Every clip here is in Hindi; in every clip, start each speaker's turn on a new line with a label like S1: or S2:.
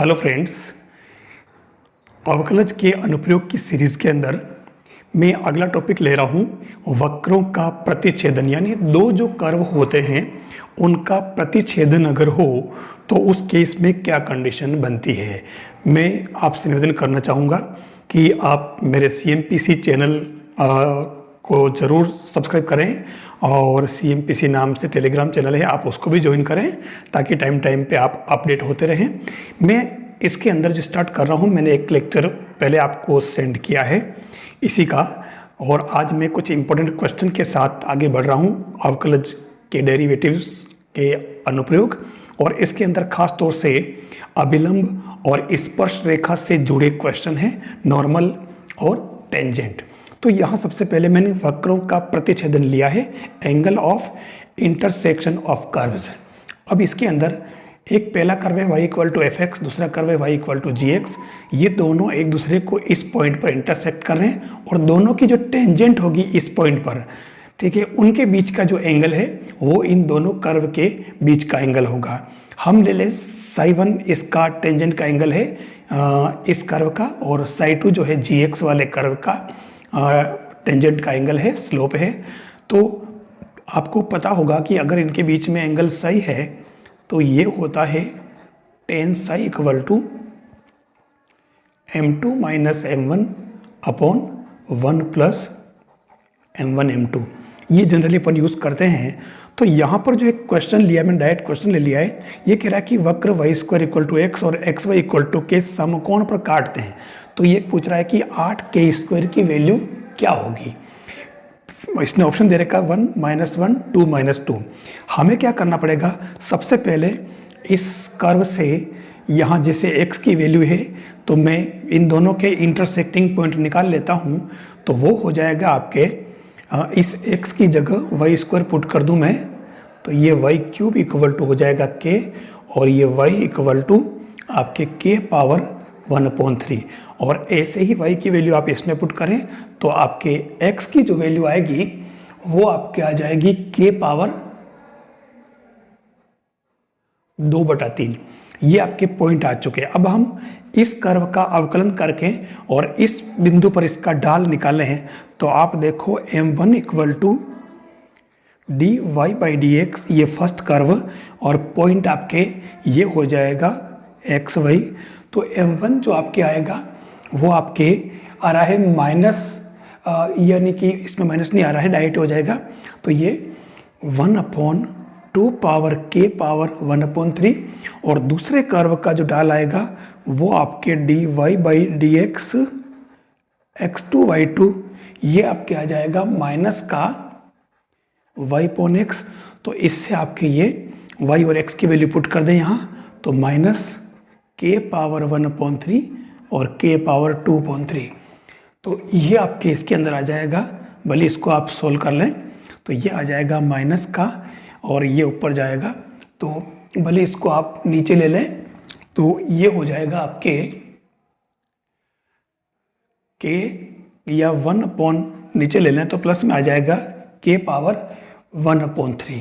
S1: हेलो फ्रेंड्स, अवकलज के अनुप्रयोग की सीरीज़ के अंदर मैं अगला टॉपिक ले रहा हूँ वक्रों का प्रतिच्छेदन। यानी दो जो कर्व होते हैं उनका प्रतिच्छेदन अगर हो तो उस केस में क्या कंडीशन बनती है। मैं आपसे निवेदन करना चाहूँगा कि आप मेरे CMPC चैनल को ज़रूर सब्सक्राइब करें और CMPC नाम से टेलीग्राम चैनल है, आप उसको भी ज्वाइन करें ताकि टाइम टाइम पे आप अपडेट होते रहें। मैं इसके अंदर जो स्टार्ट कर रहा हूँ, मैंने एक लेक्चर पहले आपको सेंड किया है इसी का, और आज मैं कुछ इंपॉर्टेंट क्वेश्चन के साथ आगे बढ़ रहा हूँ अवकलज के डेरिवेटिव्स के अनुप्रयोग। और इसके अंदर खास तौर से अभिलंब और स्पर्श रेखा से जुड़े क्वेश्चन हैं, नॉर्मल और टेंजेंट। तो यहाँ सबसे पहले मैंने वक्रों का प्रतिच्छेदन लिया है, angle of intersection of curves. अब इसके अंदर एक पहला कर्व है y इक्वल टू fx, दूसरा कर्व है y इक्वल टू gx। ये दोनों एक दूसरे को इस पॉइंट पर इंटरसेक्ट कर रहे हैं और दोनों की जो टेंजेंट होगी इस पॉइंट पर, ठीक है, उनके बीच का जो एंगल है वो इन दोनों कर्व के बीच का एंगल होगा। हम ले लें psi1 इसका टेंजेंट का एंगल है इस कर्व का, और psi2 जो है gx वाले कर्व का टेंजेंट का एंगल है, स्लोप है। तो आपको पता होगा कि अगर इनके बीच में एंगल सही है तो ये होता है tan psi equal to m2 minus m1 upon 1 plus m1 m2। ये जनरली अपन यूज़ करते हैं। तो यहाँ पर जो एक क्वेश्चन लिया, मैंने डायरेक्ट क्वेश्चन ले लिया है। ये कह रहा है कि वक्र y square equal to x और xy इक्वल टू के समकोण पर काटते हैं। तो ये पूछ रहा है कि 8k स्क्वायर की वैल्यू क्या होगी। इसने ऑप्शन दे रखा 1 -1 2 -2। हमें क्या करना पड़ेगा, सबसे पहले इस कर्व से यहाँ जैसे x की वैल्यू है तो मैं इन दोनों के इंटरसेक्टिंग पॉइंट निकाल लेता हूँ। तो वो हो जाएगा आपके इस x की जगह y स्क्वायर पुट कर दूँ मैं, तो ये y क्यूब इक्वल टू हो जाएगा k, और ये y इक्वल टू आपके k पावर 1/3। और ऐसे ही y की वैल्यू आप इसमें पुट करें तो आपके x की जो वैल्यू आएगी वो आपके आ जाएगी k पावर 2/3। ये आपके पॉइंट आ चुके हैं। अब हम इस कर्व का अवकलन करके और इस बिंदु पर इसका ढाल निकाले हैं। तो आप देखो m1 इक्वल टू dy/dx, ये फर्स्ट कर्व, और पॉइंट आपके ये हो जाएगा xy। तो m1 जो आपके आएगा वो आपके आ रहा है माइनस, यानी कि इसमें माइनस नहीं आ रहा है, डायरेक्ट हो जाएगा। तो ये 1/2 पावर k पावर 1/3। और दूसरे कर्व का जो ढाल आएगा वो आपके dy/dx x2 y2, ये आपके आ जाएगा माइनस का y/x। तो इससे आपके ये y और x की वैल्यू पुट कर दें यहाँ, तो माइनस k पावर 1/3 और k पावर 2/3। तो ये आपके इसके अंदर आ जाएगा, भले इसको आप सोल्व कर लें तो ये आ जाएगा माइनस का, और ये ऊपर जाएगा। तो भले इसको आप नीचे ले लें तो ये हो जाएगा आपके k या 1 अपॉन नीचे ले लें तो प्लस में आ जाएगा k पावर 1/3।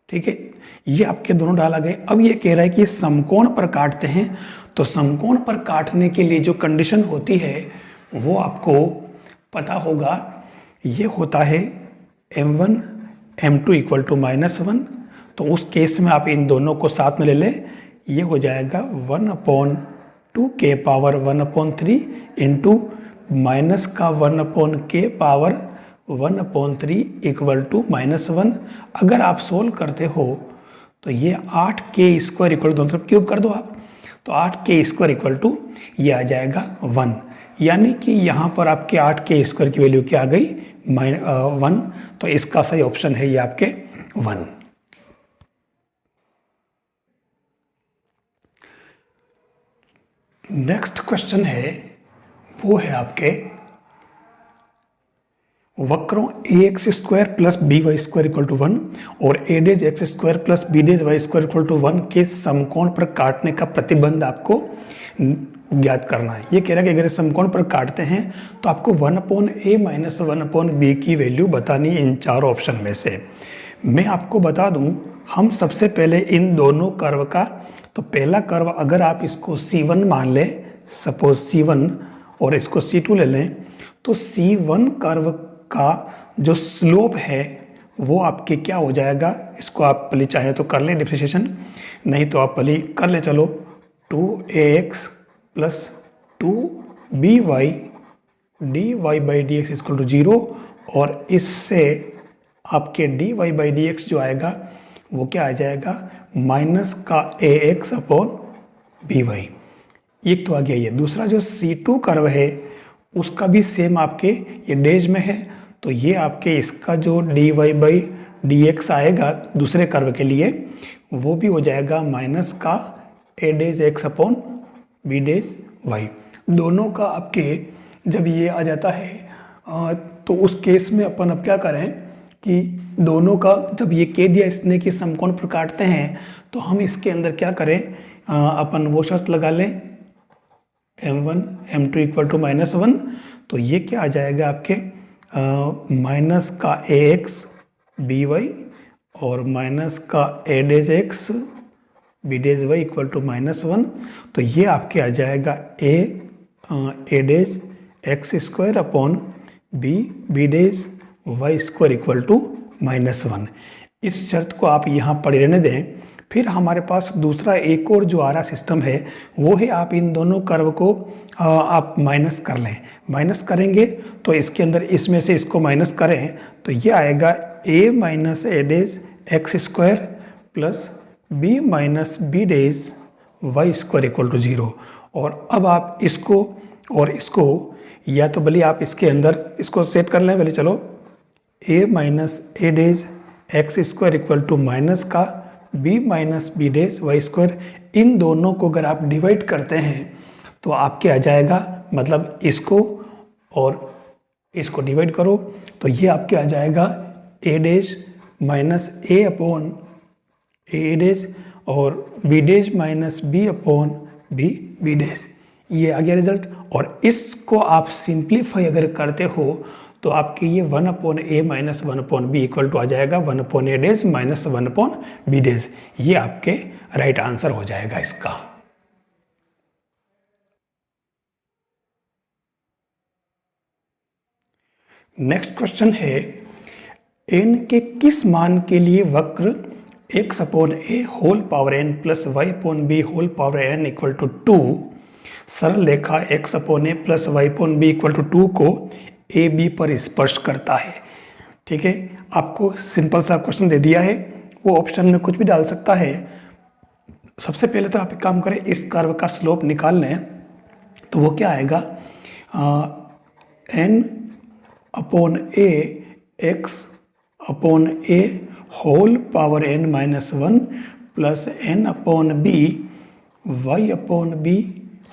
S1: ठीक है, ये आपके दोनों डाल आ गए। अब ये कह रहा है कि समकोण पर काटते हैं। तो समकोण पर काटने के लिए जो कंडीशन होती है वो आपको पता होगा, ये होता है m1 m2 इक्वल टू -1। तो उस केस में आप इन दोनों को साथ में ले लें, ये हो जाएगा 1/2 k पावर 1/3 इंटू माइनस का 1/k पावर 1/3 इक्वल टू -1। अगर आप सोल्व करते हो तो ये 8k स्क्वायर इक्वल, दोनों तरफ क्यूब कर दो आप, तो 8k स्क्वायर इक्वल टू ये आ जाएगा 1। यानी कि यहाँ पर आपके 8k स्क्वायर की वैल्यू क्या आ गई, 1। तो इसका सही ऑप्शन है ये आपके 1। नेक्स्ट क्वेश्चन है, वो है आपके वक्रों ax square plus by square equal to 1 और a' x² plus b' y square equal to 1 के समकोण पर काटने का प्रतिबंध आपको ज्ञात करना है। ये कह रहा है कि अगर समकोण पर काटते हैं तो आपको 1/a माइनस 1/b की वैल्यू बतानी है इन चारों ऑप्शन में से। मैं आपको बता दूं, हम सबसे पहले इन दोनों कर्व का तो पहला कर्व अगर आप इसको C1 मान लें, सपोज C1 और इसको C2 ले लें, तो C1 कर्व का जो स्लोप है वो आपके क्या हो जाएगा, इसको आप पहले चाहे तो कर लें डिफरेंशिएशन, नहीं तो आप पहले कर ले चलो 2ax plus 2by dy/dx equal to 0, और इससे आपके dy/dx जो आएगा वो क्या आ जाएगा, माइनस का ax अपॉन by। एक तो आ गया ये। दूसरा जो C2 कर्व है उसका भी सेम आपके ये डेज में है, तो ये आपके इसका जो dy/dx आएगा दूसरे कर्व के लिए वो भी हो जाएगा माइनस का a dash x upon b dash y। दोनों का आपके जब ये आ जाता है तो उस केस में अपन अब क्या करें कि दोनों का जब ये कह दिया इसने कि समकोण पर काटते हैं, तो हम इसके अंदर क्या करें, अपन वो शर्त लगा लें m1 m2 इक्वल टू -1, तो ये क्या आ जाएगा आपके माइनस का ax by और माइनस का a dash x b dash y equal to -1, तो ये आपके आ जाएगा a dash x square upon b dash y square equal to -1। इस शर्त को आप यहाँ पढ़ रहने दें। फिर हमारे पास दूसरा एक और जो आ रहा सिस्टम है वो है, आप इन दोनों कर्व को आप माइनस कर लें। माइनस करेंगे तो इसके अंदर इसमें से इसको माइनस करें तो ये आएगा a minus a dash x square plus b minus b dash y square equal to 0। और अब आप इसको और इसको या तो भले आप इसके अंदर इसको सेट कर लें, भले चलो a minus a dash x square equal to minus का b minus b dash y square, इन दोनों को अगर आप डिवाइड करते हैं तो आपके आ जाएगा, मतलब इसको और इसको डिवाइड करो तो ये आपके आ जाएगा a dash minus a upon a days और b days minus b upon b dash, ये आ गया रिजल्ट। और इसको आप सिंप्लीफाई अगर करते हो तो आपके ये 1 upon a minus 1 upon b equal to आ जाएगा 1 upon a dash minus 1 upon b dash. ये आपके राइट आंसर हो जाएगा इसका। नेक्स्ट क्वेश्चन है, n के किस मान के लिए वक्र x upon a whole power n plus y upon b whole power n equal to 2, सरल रेखा x upon a plus y upon b equal to 2 को ए बी पर स्पर्श करता है। ठीक है, आपको सिंपल सा क्वेश्चन दे दिया है, वो ऑप्शन में कुछ भी डाल सकता है। सबसे पहले तो आप एक काम करें, इस कर्व का स्लोप निकाल लें, तो वो क्या आएगा, n upon a x upon a whole power n minus 1 plus n upon b y upon b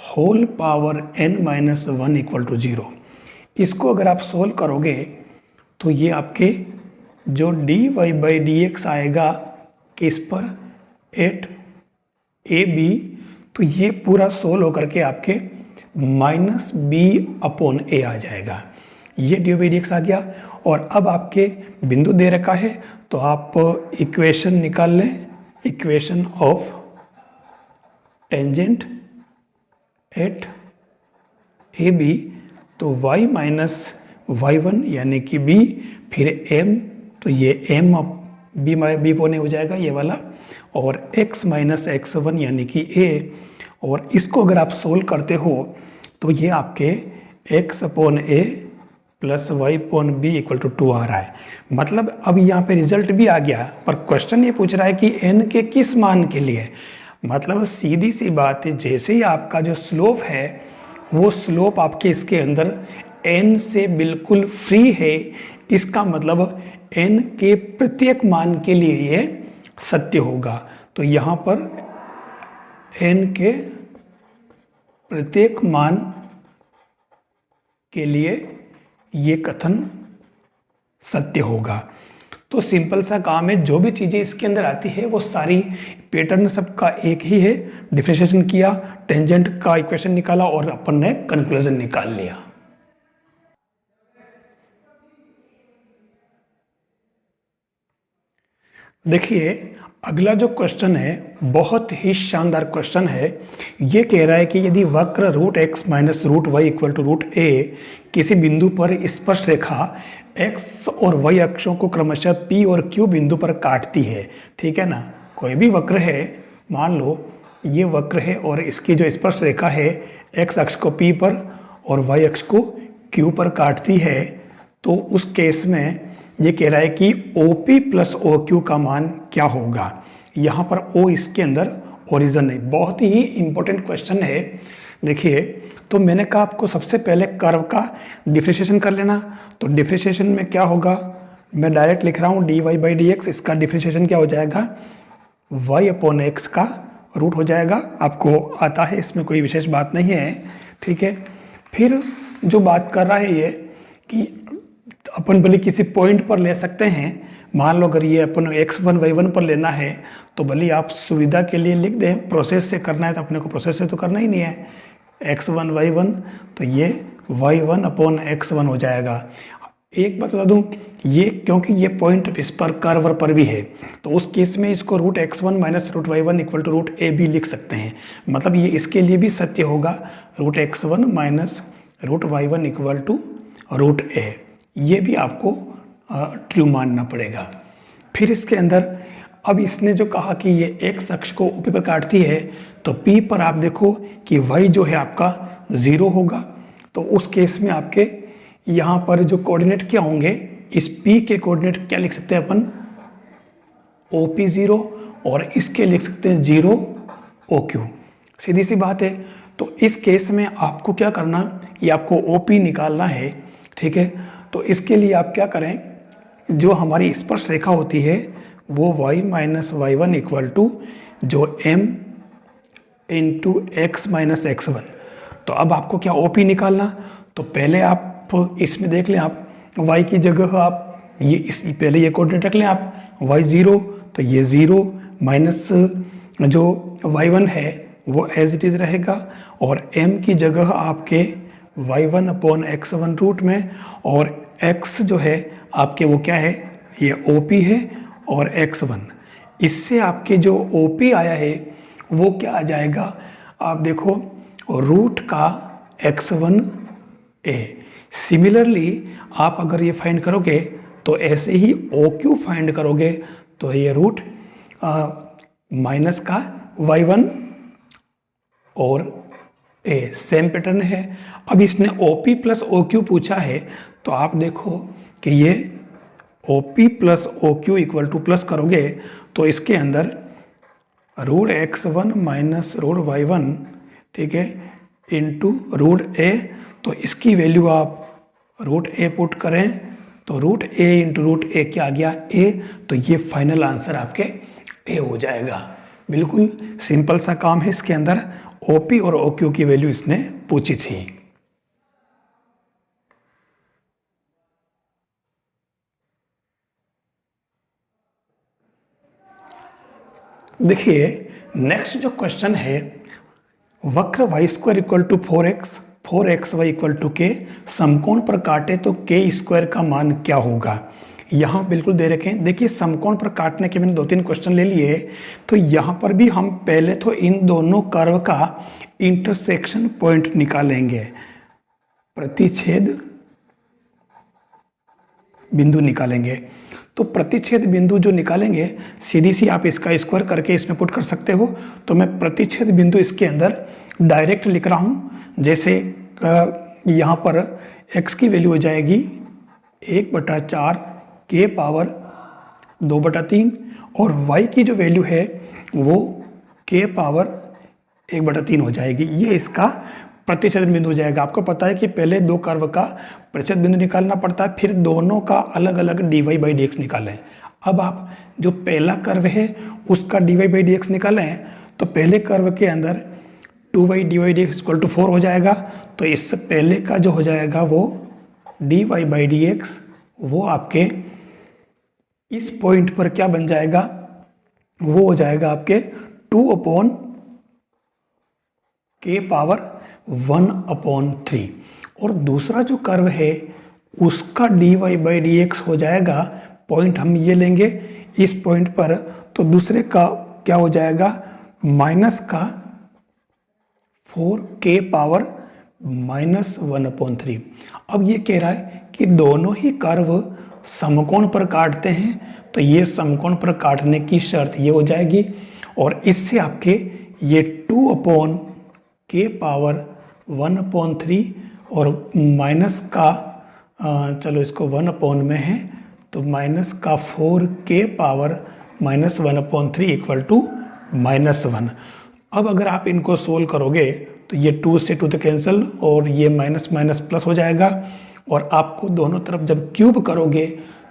S1: whole power n minus 1 equal to 0। इसको अगर आप सोल्व करोगे तो ये आपके जो dy/dx आएगा किस पर 8ab, तो ये पूरा सोल्व होकर के आपके माइनस b अपॉन a आ जाएगा। ये dy/dx आ गया। और अब आपके बिंदु दे रखा है तो आप इक्वेशन निकाल लें, equation of tangent at ab, तो y माइनस y1 यानी कि b, फिर m, तो ये m b होने हो जाएगा ये वाला, और x माइनस x1 यानी कि a, और इसको अगर आप सोल्व करते हो तो ये आपके x upon a plus y upon b equal to 2 आ रहा है। मतलब अब यहाँ पे रिजल्ट भी आ गया, पर क्वेश्चन ये पूछ रहा है कि n के किस मान के लिए। मतलब सीधी सी बात है, जैसे ही आपका जो स्लोप है वो स्लोप आपके इसके अंदर n से बिल्कुल फ्री है, इसका मतलब n के प्रत्येक मान के लिए ये सत्य होगा। तो यहाँ पर n के प्रत्येक मान के लिए ये कथन सत्य होगा। तो सिंपल सा काम है, जो भी चीज़ें इसके अंदर आती है वो सारी पैटर्न सबका एक ही है। डिफरेंशिएशन किया, टेंजेंट का इक्वेशन निकाला और अपन ने कंक्लूजन निकाल लिया। देखिए, अगला जो क्वेश्चन है बहुत ही शानदार क्वेश्चन है। ये कह रहा है कि यदि वक्र root x minus root y equal to root a किसी बिंदु पर स्पर्श रेखा एक्स और वाई अक्षों को क्रमशः पी और क्यू बिंदु पर काटती है, ठीक है ना। कोई भी वक्र है, मान लो ये वक्र है और इसकी जो स्पर्श रेखा है एक्स अक्ष को पी पर और वाई अक्ष को क्यू पर काटती है, तो उस केस में ये कह रहा है कि OP प्लस OQ का मान क्या होगा। यहाँ पर O इसके अंदर ओरिजिन है। बहुत ही इंपॉर्टेंट क्वेश्चन है। देखिए, तो मैंने कहा आपको सबसे पहले कर्व का डिफरेंशिएशन कर लेना। तो डिफरेंशिएशन में क्या होगा, मैं डायरेक्ट लिख रहा हूँ dy/dx। इसका डिफरेंशिएशन क्या हो जाएगा, y अपॉन एक्स का रूट हो जाएगा। आपको आता है, इसमें कोई विशेष बात नहीं है, ठीक है। फिर जो बात कर रहा है ये कि अपन भले किसी पॉइंट पर ले सकते हैं। मान लो अगर ये अपन x1 y1 पर लेना है तो भले आप सुविधा के लिए लिख दें, प्रोसेस से करना है तो अपने को प्रोसेस से तो करना ही नहीं है। x1 y1 तो ये y1 अपॉन x1 हो जाएगा। एक बात बता दूं, ये क्योंकि ये पॉइंट इस पर कर्व पर भी है तो उस केस में इसको root x1 minus root y1 equal to root a भी लिख सकते हैं। मतलब ये इसके लिए भी सत्य होगा, root x1 minus root y1 equal to root a. ये भी आपको ट्रू मानना पड़ेगा। फिर इसके अंदर अब इसने जो कहा कि ये एक्स अक्ष को OP पर काटती है, तो P पर आप देखो कि y जो है आपका 0 होगा। तो उस केस में आपके यहाँ पर जो कोऑर्डिनेट क्या होंगे, इस P के कोऑर्डिनेट क्या लिख सकते हैं अपन, OP 0, और इसके लिख सकते हैं 0 OQ। सीधी सी बात है। तो इस केस में आपको क्या करना, ये आपको OP निकालना है, ठीक है। तो इसके लिए आप क्या करें, जो हमारी स्पर्श रेखा होती है वो y minus y1 equal to जो m into X minus x1। तो अब आपको क्या OP निकालना। तो पहले आप इसमें देख लें, आप y की जगह आप ये पहले ये कोऑर्डिनेट रख लें आप, y 0 तो ये 0 माइनस जो y1 है वो एज इट इज़ रहेगा, और m की जगह आपके y1 अपॉन x1 रूट में, और x जो है आपके वो क्या है, ये OP है, और x1 इससे आपके जो OP आया है वो क्या आ जाएगा, आप देखो रूट का x1a। सिमिलरली आप अगर ये फाइंड करोगे तो ऐसे ही OQ फाइंड करोगे तो ये रूट माइनस का y1 और a सेम पैटर्न है। अब इसने OP प्लस OQ पूछा है, तो आप देखो कि ये OP plus OQ equal two plus करोगे तो इसके अंदर root x1 minus root y1, ठीक है, इंटू रूट a। तो इसकी वैल्यू आप रूट a पुट करें तो root a into root a क्या आ गया, a। तो ये फाइनल आंसर आपके a हो जाएगा। बिल्कुल सिंपल सा काम है। इसके अंदर OP और OQ की वैल्यू इसने पूछी थी। देखिए, नेक्स्ट जो क्वेश्चन है, वक्र Y square equal to 4xy equal to k समकोण पर काटे तो k स्क्वायर का मान क्या होगा। यहाँ बिल्कुल दे रखे हैं। देखिए, समकोण पर काटने के मैंने 2-3 क्वेश्चन ले लिए, तो यहाँ पर भी हम पहले तो इन दोनों कर्व का इंटरसेक्शन पॉइंट निकालेंगे, प्रतिच्छेद बिंदु निकालेंगे। तो प्रतिच्छेद बिंदु जो निकालेंगे, सीधी सी आप इसका स्क्वायर करके इसमें पुट कर सकते हो। तो मैं प्रतिच्छेद बिंदु इसके अंदर डायरेक्ट लिख रहा हूँ। जैसे यहाँ पर x की वैल्यू हो जाएगी 1/4 k पावर 2/3, और y की जो वैल्यू है वो k पावर 1/3 हो जाएगी। ये इसका प्रतिच्छेद बिंदु हो जाएगा। आपको पता है कि पहले दो कर्व का प्रतिच्छेद बिंदु निकालना पड़ता है, फिर दोनों का अलग अलग dy/dx निकालें। अब आप जो पहला कर्व है उसका dy/dx निकालें, तो पहले कर्व के अंदर 2y/dx इक्वल टू 4 हो जाएगा। तो इससे पहले का जो हो जाएगा वो dy/dx वो आपके इस पॉइंट पर क्या बन जाएगा, वो हो जाएगा आपके 2/k पावर 1/3। और दूसरा जो कर्व है उसका dy/dx हो जाएगा, पॉइंट हम ये लेंगे इस पॉइंट पर, तो दूसरे का क्या हो जाएगा, माइनस का 4k पावर -1/3। अब ये कह रहा है कि दोनों ही कर्व समकोण पर काटते हैं, तो ये समकोण पर काटने की शर्त ये हो जाएगी, और इससे आपके ये 2/k पावर 1/3 और माइनस का चलो इसको 1 में है, तो माइनस का 4k पावर -1/3 इक्वल टू -1। अब अगर आप इनको सोल्व करोगे तो ये 2 से 2 तो कैंसिल, और ये माइनस माइनस प्लस हो जाएगा, और आपको दोनों तरफ जब क्यूब करोगे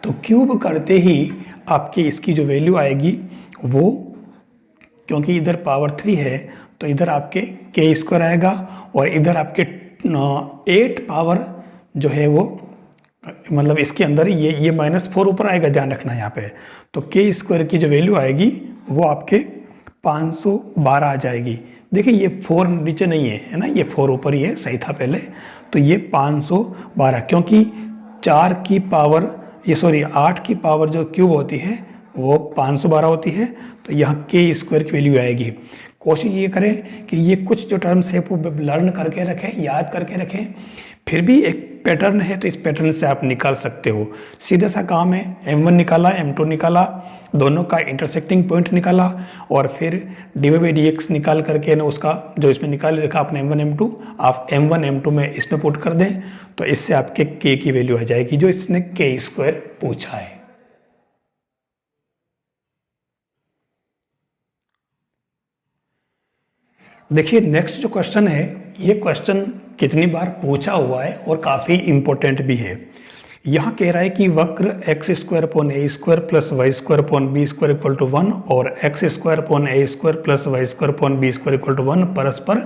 S1: तो क्यूब करते ही आपकी इसकी जो वैल्यू आएगी वो, क्योंकि इधर पावर 3 है तो इधर आपके k² आएगा, और इधर आपके 8 पावर जो है वो, मतलब इसके अंदर ये -4 ऊपर आएगा, ध्यान रखना यहाँ पे। तो k² की जो वैल्यू आएगी वो आपके 512 आ जाएगी। देखिए ये 4 नीचे नहीं है ना, ये 4 ऊपर ही है, सही था पहले। तो ये 512, क्योंकि 4 की पावर, ये सॉरी 8 की पावर जो क्यूब होती है वो 512 होती है, तो यहाँ k² की वैल्यू आएगी। कोशिश ये करें कि ये कुछ जो टर्म्स है वो लर्न करके रखें, याद करके रखें। फिर भी एक पैटर्न है तो इस पैटर्न से आप निकाल सकते हो। सीधा सा काम है, m1 निकाला, m2 निकाला, दोनों का इंटरसेक्टिंग पॉइंट निकाला, और फिर dy/dx निकाल करके ना उसका जो इसमें निकाल रखा आपने m1 m2, आप m1 m2 में इसमें पुट कर दें, तो इससे आपके k की वैल्यू आ जाएगी जो इसने k² पूछा है। देखिए नेक्स्ट जो क्वेश्चन है, ये क्वेश्चन कितनी बार पूछा हुआ है और काफ़ी इंपॉर्टेंट भी है। यहाँ कह रहा है कि वक्र x² upon a² plus y² upon b² equal to 1 और x² upon a² plus y² upon b² equal to 1 परस्पर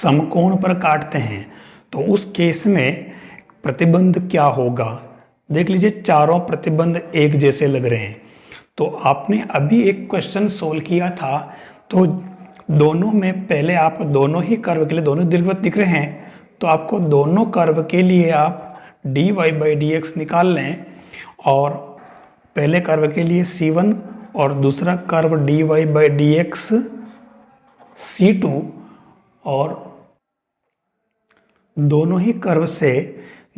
S1: समकोण पर काटते हैं, तो उस केस में प्रतिबंध क्या होगा। देख लीजिए चारों प्रतिबंध एक जैसे लग रहे हैं। तो आपने अभी एक क्वेश्चन सोल्व किया था, तो दोनों में पहले आप दोनों ही कर्व के लिए दोनों दीर्घवृत्त दिख रहे हैं, तो आपको दोनों कर्व के लिए आप dy/dx निकाल लें, और पहले कर्व के लिए c1 और दूसरा कर्व dy/dx c2, और दोनों ही कर्व से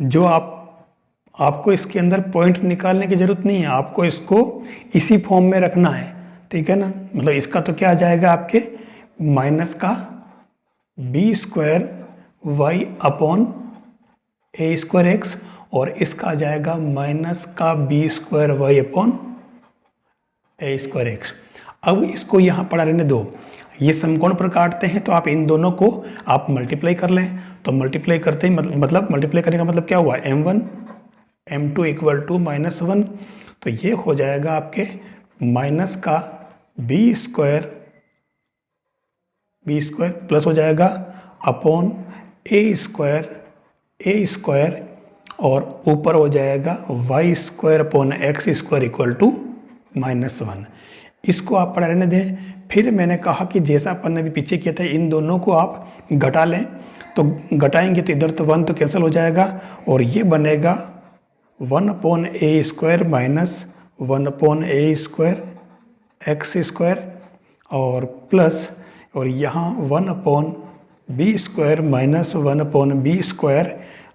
S1: जो आपको इसके अंदर पॉइंट निकालने की जरूरत नहीं है, आपको इसको इसी फॉर्म में रखना है, ठीक है ना। मतलब इसका तो क्या आ जाएगा आपके माइनस का b² y upon a² x, और इसका आ जाएगा माइनस का b² y upon a² x। अब इसको यहाँ पढ़ा रहने दो, ये समकोण पर काटते हैं, तो आप इन दोनों को आप मल्टीप्लाई कर लें। तो मल्टीप्लाई करते ही मतलब मल्टीप्लाई करने का मतलब क्या हुआ, m1 m2 इक्वल टू -1, तो ये हो जाएगा आपके माइनस का b² प्लस हो जाएगा अपॉन a² और ऊपर हो जाएगा y² upon x² equal to -1। इसको आप पढ़ा रहने दें। फिर मैंने कहा कि जैसा अपन ने भी पीछे किया था, इन दोनों को आप घटा लें, तो घटाएंगे तो इधर तो 1 तो कैंसिल हो जाएगा, और ये बनेगा 1/a² माइनस 1/a² x² और प्लस, और यहाँ 1/b² माइनस 1/b²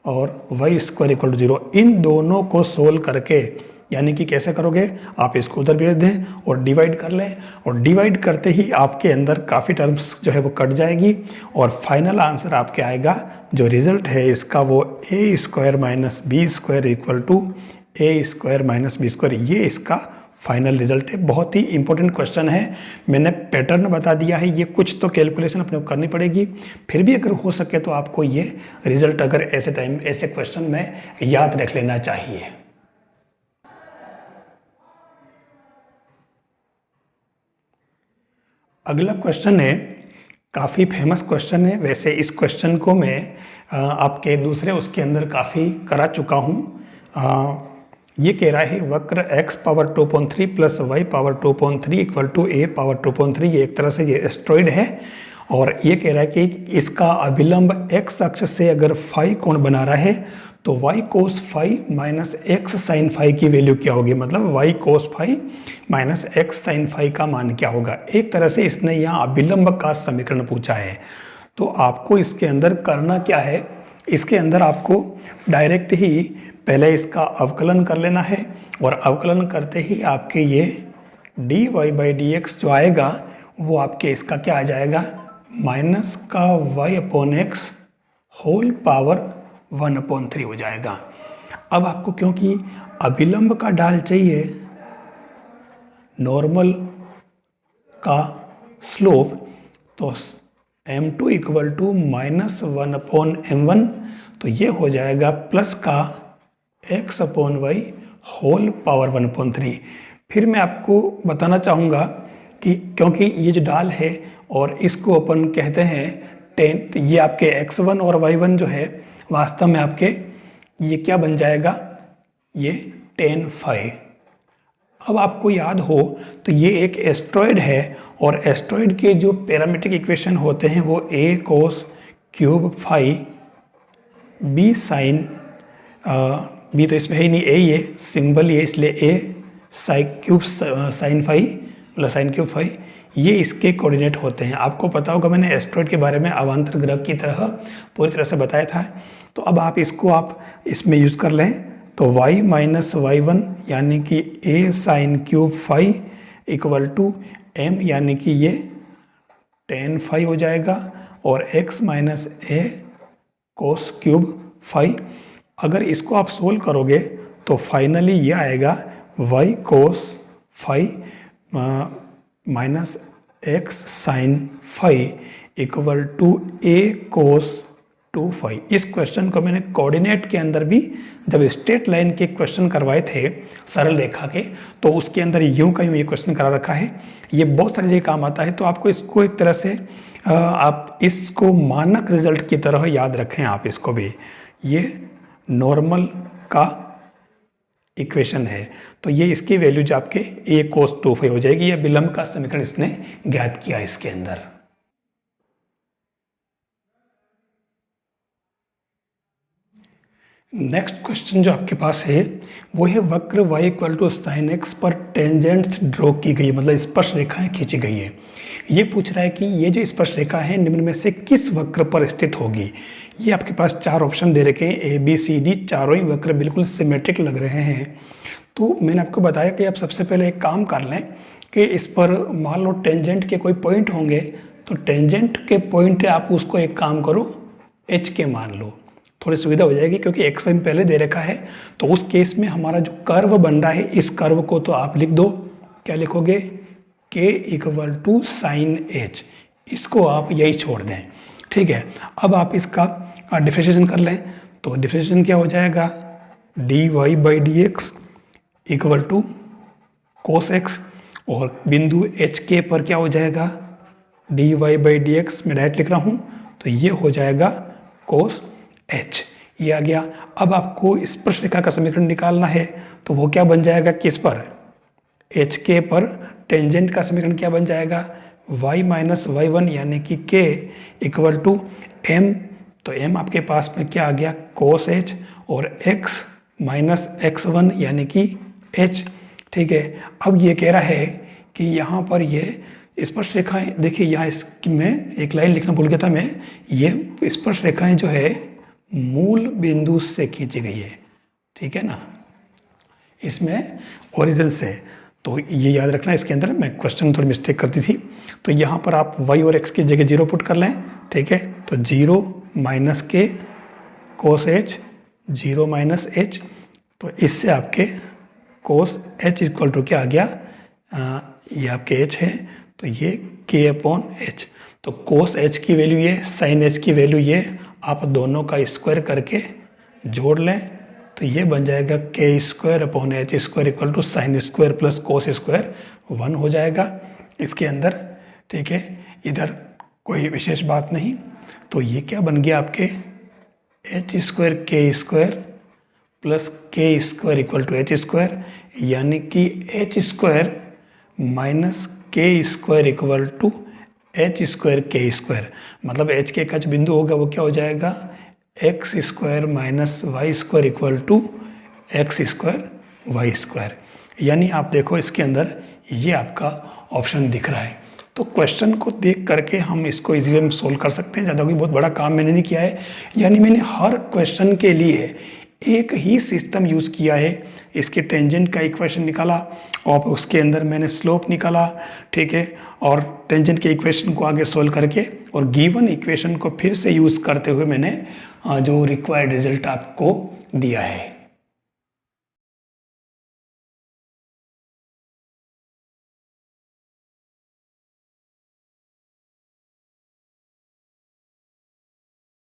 S1: और y² इक्वल टू 0। इन दोनों को सोल्व करके, यानी कि कैसे करोगे, आप इसको उधर भेज दें और डिवाइड कर लें, और डिवाइड करते ही आपके अंदर काफ़ी टर्म्स जो है वो कट जाएगी, और फाइनल आंसर आपके आएगा, जो रिजल्ट है इसका वो a² minus b² equal to a² minus b²। ये इसका फाइनल रिजल्ट है। बहुत ही इंपॉर्टेंट क्वेश्चन है, मैंने पैटर्न बता दिया है, ये कुछ तो कैलकुलेशन अपने को करनी पड़ेगी, फिर भी अगर हो सके तो आपको ये रिजल्ट अगर ऐसे क्वेश्चन में याद रख लेना चाहिए। अगला क्वेश्चन है, काफ़ी फेमस क्वेश्चन है। वैसे इस क्वेश्चन को मैं आपके दूसरे उसके अंदर काफ़ी करा चुका हूँ। ये कह रहा है वक्र x power 2.3 plus y power 2.3 equal to a power 2.3। ये एक तरह से ये एस्ट्रॉइड है, और ये कह रहा है कि इसका अभिलंब x अक्ष से अगर फाई कोण बना रहा है तो y cos phi minus x sine phi की वैल्यू क्या होगी, मतलब y cos phi minus x sine phi का मान क्या होगा। एक तरह से इसने यहाँ अभिलंब का समीकरण पूछा है। तो आपको इसके अंदर करना क्या है, इसके अंदर आपको डायरेक्ट ही पहले इसका अवकलन कर लेना है, और अवकलन करते ही आपके ये dy बाई डी एक्स जो आएगा वो आपके इसका क्या आ जाएगा, माइनस का y upon X whole power 1/3 हो जाएगा। अब आपको क्योंकि अभिलंब का ढाल चाहिए, नॉर्मल का स्लोप, तो m2 equal to minus 1/m1, तो ये हो जाएगा प्लस का x upon Y whole power 1/3। फिर मैं आपको बताना चाहूँगा कि क्योंकि ये जो ढाल है और इसको अपन कहते हैं टेन, तो ये आपके x1 और y1 जो है वास्तव में आपके ये क्या बन जाएगा, ये tan फाई। अब आपको याद हो तो ये एक एस्ट्रॉयड है, और एस्ट्रॉयड के जो पैरामीट्रिक इक्वेशन होते हैं वो a cos cube phi b sine, b तो इसमें है ही नहीं, a ही है, सिंबल ये, इसलिए a sine cube sine phi plus sine cube phi, ये इसके कोऑर्डिनेट होते हैं। आपको पता होगा मैंने एस्ट्रॉयड के बारे में अवांतर ग्रह की तरह पूरी तरह से बताया था। तो अब आप इसको आप इसमें यूज़ कर लें, तो y माइनस y1 यानी कि a sine cube phi equal to m यानी कि ये tan फाई हो जाएगा, और x minus a cos cube phi. अगर इसको आप सोल्व करोगे तो फाइनली ये आएगा y cos phi minus X sine phi equal to a cos 2 phi. इस क्वेश्चन को मैंने कोऑर्डिनेट के अंदर भी जब स्ट्रेट लाइन के क्वेश्चन करवाए थे सरल रेखा के, तो उसके अंदर यूं का यूं ये क्वेश्चन करा रखा है। ये बहुत सारी जगह काम आता है, तो आपको इसको एक तरह से आप इसको मानक रिजल्ट की तरह याद रखें। आप इसको भी, ये नॉर्मल का इक्वेशन है, तो ये इसकी वैल्यू जो आपके a कोस 2 फाई हो जाएगी। ये विलंब का समीकरण इसने ज्ञात किया इसके अंदर। नेक्स्ट क्वेश्चन जो आपके पास है वो है वक्र y equal to sine X पर टेंजेंट्स ड्रॉ की गई, मतलब स्पर्श रेखाएं खींची गई है। ये पूछ रहा है कि ये जो स्पर्श रेखा है निम्न में से किस वक्र पर स्थित होगी। ये आपके पास चार ऑप्शन दे रखे हैं, ए बी सी डी, चारों ही वक्र बिल्कुल सिमेट्रिक लग रहे हैं। तो मैंने आपको बताया कि आप सबसे पहले एक काम कर लें कि इस पर मान लो टेंजेंट के कोई पॉइंट होंगे, तो टेंजेंट के पॉइंट आप उसको एक काम करो एच के मान लो, थोड़ी सुविधा हो जाएगी, क्योंकि एक्स वाई पहले दे रखा है। तो उस केस में हमारा जो कर्व बन रहा है, इस कर्व को तो आप लिख दो, क्या लिखोगे, k equal to sine H, इसको आप यही छोड़ दें, ठीक है। अब आप इसका डिफरेंशिएशन कर लें, तो डिफरेंशिएशन क्या हो जाएगा, dy by D X equal to cos X, और बिंदु एच के पर क्या हो जाएगा, dy बाई डी एक्स मैं डायरेक्ट लिख रहा हूँ, तो ये हो जाएगा कोस एच, ये आ गया। अब आपको स्पर्श रेखा का समीकरण निकालना है, तो वो क्या बन जाएगा, किस पर, एच के पर टेंजेंट का समीकरण क्या बन जाएगा, y माइनस वाई वन यानी कि k इक्वल टू m, तो m आपके पास में क्या आ गया, कोस h, और x माइनस एक्स वन यानी कि h, ठीक है। अब ये कह रहा है कि यहाँ पर ये स्पर्श रेखाएं, देखिए यहाँ इसकी मैं एक लाइन लिखना भूल गया था मैं, ये स्पर्श रेखाएं जो है मूल बिंदु से खींची गई है, ठीक है ना, इसमें ओरिजिन से। तो ये याद रखना, इसके अंदर मैं क्वेश्चन में थोड़ी मिस्टेक करती थी। तो यहाँ पर आप y और x की जगह 0 पुट कर लें, ठीक है। तो 0 माइनस के कोस एच, 0 माइनस एच, तो इससे आपके कोस एच इक्वल टू क्या आ गया, ये आपके एच है, तो ये k अपॉन एच। तो कोस एच की वैल्यू ये, साइन एच की वैल्यू ये, आप दोनों का स्क्वायर करके जोड़ लें, तो ये बन जाएगा k square upon H square equal to sine square plus cos square 1 हो जाएगा इसके अंदर, ठीक है। इधर कोई विशेष बात नहीं। तो ये क्या बन गया आपके, H square K square plus K square equal to H square, यानी कि H square minus K square equal to H square K square, मतलब एच के का जो बिंदु होगा वो क्या हो जाएगा, X square minus Y square equal to X square Y square. यानी आप देखो इसके अंदर ये आपका ऑप्शन दिख रहा है। तो क्वेश्चन को देख करके हम इसको इजीली हम सोल्व कर सकते हैं, ज़्यादा कोई बहुत बड़ा काम मैंने नहीं किया है। यानी मैंने हर क्वेश्चन के लिए एक ही सिस्टम यूज़ किया है। इसके टेंजेंट का इक्वेशन निकाला और उसके अंदर मैंने स्लोप निकाला, ठीक है, और टेंजेंट के इक्वेशन को आगे सोल्व करके और गिवन इक्वेशन को फिर से यूज़ करते हुए मैंने जो रिक्वायर्ड रिजल्ट आपको दिया है।